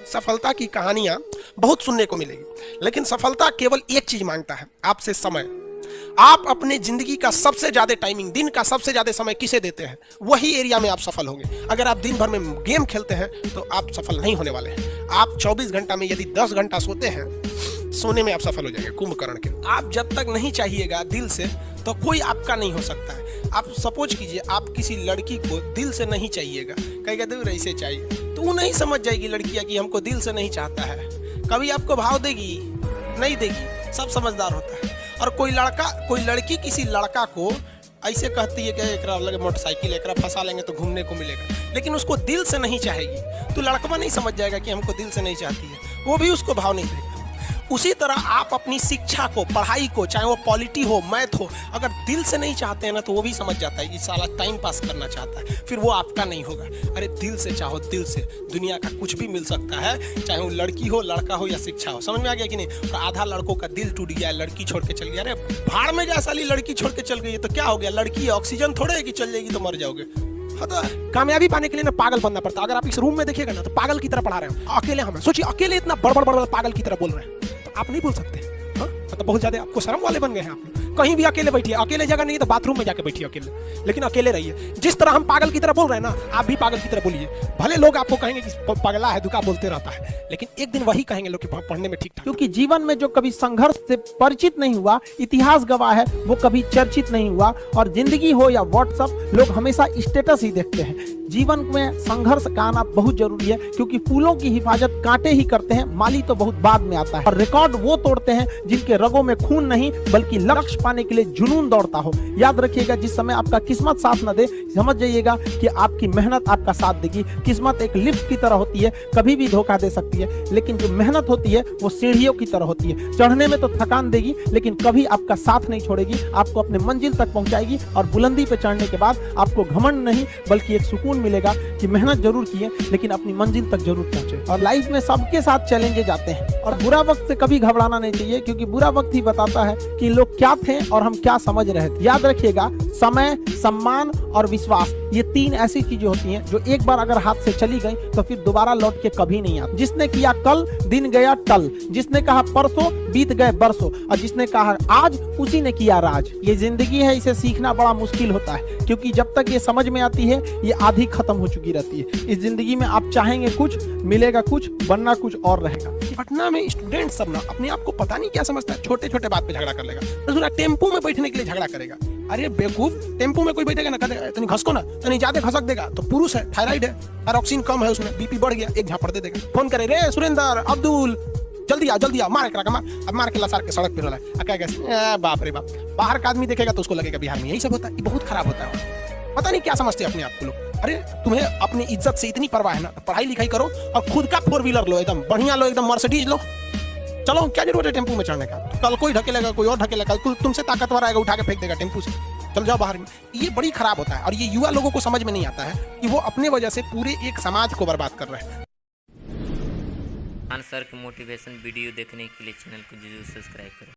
सफलता की कहानियां बहुत सुनने को मिलेगी, लेकिन सफलता केवल एक चीज मांगता है, आपसे समय। आप अपने जिंदगी का सबसे ज्यादा टाइमिंग, दिन का सबसे ज्यादा समय किसे देते हैं, वही एरिया में आप सफल होंगे। अगर आप दिन भर में गेम खेलते हैं तो आप सफल नहीं होने वाले हैं। आप 24 घंटा में यदि 10 घंटा सोते हैं, सोने में आप सफल हो जाएंगे कुंभकर्ण के। आप जब तक नहीं चाहिएगा दिल से, तो कोई आपका नहीं हो सकता है। आप सपोज कीजिए, आप किसी लड़की को दिल से नहीं चाहिएगा, कहेगा दूर ऐसे चाहिए, तो वो नहीं समझ जाएगी लड़कियां कि हमको दिल से नहीं चाहता है। कभी आपको भाव देगी, नहीं देगी, सब समझदार होता है। और कोई लड़की किसी लड़का को ऐसे कहती है कि एकरा लगे मोटरसाइकिल, एकरा फंसा लेंगे तो घूमने को मिलेगा, लेकिन उसको दिल से नहीं चाहेगी, तो लड़का नहीं समझ जाएगा कि हमको दिल से नहीं चाहती है, वो भी उसको भाव नहीं देगा। उसी तरह आप अपनी शिक्षा को, पढ़ाई को, चाहे वो पॉलिटी हो, मैथ हो, अगर दिल से नहीं चाहते हैं ना, तो वो भी समझ जाता है कि साला टाइम पास करना चाहता है, फिर वो आपका नहीं होगा। अरे दिल से चाहो, दिल से दुनिया का कुछ भी मिल सकता है, चाहे वो लड़की हो, लड़का हो या शिक्षा हो। समझ में आ गया कि नहीं? और आधा लड़कों का दिल टूट गया, लड़की छोड़ के चल गया। अरे भाड़ में जा साली, लड़की छोड़ के चल गई तो क्या हो गया? लड़की ऑक्सीजन थोड़े है कि चल जाएगी तो मर जाओगे। तो कामयाबी पाने के लिए ना पागल बनना पड़ता है। अगर आप इस रूम में देखिएगा ना, तो पागल की तरह पढ़ा रहे हैं, अकेले हम सोचिए, अकेले इतना बड़ पागल की तरह बोल रहे हैं, तो आप नहीं बोल सकते। हाँ, मतलब बहुत ज्यादा आपको शर्म वाले बन गए हैं आप। कहीं भी अकेले बैठिए, अकेले जगह नहीं तो बाथरूम में जाके बैठिए अकेले, लेकिन अकेले रहिए। जिस तरह हम पागल की तरह बोल रहे हैं ना, आप भी पागल की तरह बोलिए। भले लोग आपको कहेंगे कि पगला है, दुका बोलते रहता है, लेकिन एक दिन वही कहेंगे लोग कि पढ़ने में ठीक ठाक। क्योंकि जीवन में जो कभी संघर्ष से परिचित नहीं हुआ, इतिहास गवाह है, वो कभी चर्चित नहीं हुआ। और जिंदगी हो या व्हाट्सएप, लोग हमेशा स्टेटस ही देखते हैं। जीवन में संघर्ष का आना बहुत जरूरी है, क्योंकि फूलों की हिफाजत कांटे ही करते हैं, माली तो बहुत बाद में आता है। और रिकॉर्ड वो तोड़ते हैं जिनके रगों में खून नहीं, बल्कि लक्ष्य पाने के लिए जुनून दौड़ता हो। याद रखिएगा, जिस समय आपका किस्मत साथ न दे, समझ जाइएगा कि आपकी मेहनत आपका साथ देगी। किस्मत एक लिफ्ट की तरह होती है, कभी भी धोखा दे सकती है, लेकिन जो मेहनत होती है वो सीढ़ियों की तरह होती है। चढ़ने में तो थकान देगी, लेकिन कभी आपका साथ नहीं छोड़ेगी, आपको अपने मंजिल तक पहुंचाएगी। और बुलंदी पे चढ़ने के बाद आपको घमंड नहीं, बल्कि एक सुकून मिलेगा कि मेहनत जरूर किए, लेकिन अपनी मंजिल तक जरूर पहुंचे। और लाइफ में सबके साथ चैलेंजेस आते हैं, और बुरा वक्त से कभी घबराना नहीं चाहिए, क्योंकि बुरा वक्त ही बताता है कि लोग क्या थे और हम क्या समझ रहे थे। याद रखिएगा, समय, सम्मान और विश्वास, ये तीन ऐसी चीजें होती हैं जो एक बार अगर हाथ से चली गई तो फिर दोबारा लौट के कभी नहीं आती। जिसने किया कल, दिन गया टल, जिसने कहा परसों, बीत गए बरसों, और जिसने कहा आज, उसी ने किया राज। ये जिंदगी है, इसे सीखना बड़ा मुश्किल होता है, क्योंकि जब तक ये समझ में आती है, ये आधी खत्म हो चुकी रहती है। इस जिंदगी में आप चाहेंगे कुछ, मिलेगा कुछ, बनना कुछ और रहेगा। पटना में स्टूडेंट सब ना अपने आप को पता नहीं क्या समझता है, छोटे छोटे बात पे झगड़ा कर लेगा। तो टेम्पो में बैठने के लिए झगड़ा करेगा। अरे बेवकूफ, टेम्पो में कोई बैठेगा ना, तनी घसको ना, तनी ज्यादा घसक देगा तो पुरुष है, थायराइड है, और ऑक्सीजन कम है उसमें, बीपी बढ़ गया, एक झापड़ दे देगा। फोन करे, रे सुरेंद्र, अब्दुल, जल्दी आ, मार के अब मार के लसार के सड़क पे रोला है। बाप रे बाप, बाहर का आदमी देखेगा तो उसको लगेगा बिहार में यही सब होता है। ये बहुत खराब होता है। पता नहीं क्या समझते हैं अपने आप को लोग। अरे तुम्हें अपनी इज्जत से इतनी परवाह है ना, तो पढ़ाई लिखाई करो और खुद का 4 व्हीलर लो, एकदम बढ़िया लो, एकदम मर्सिडीज लो। चलो, क्या जरूरत है टेम्पो में चढ़ने का? कल कोई ढकेलेगा, कोई और ढकेलेगा, तुमसे ताकतवर आएगा, उठा के फेंक देगा टेम्पो से। चल जाओ बाहर में। ये बड़ी खराब होता है, और ये युवा लोगों को समझ में नहीं आता है कि वो अपने वजह से पूरे एक समाज को बर्बाद कर रहे हैं। सर की मोटिवेशन वीडियो देखने के लिए चैनल को जरूर सब्सक्राइब करें।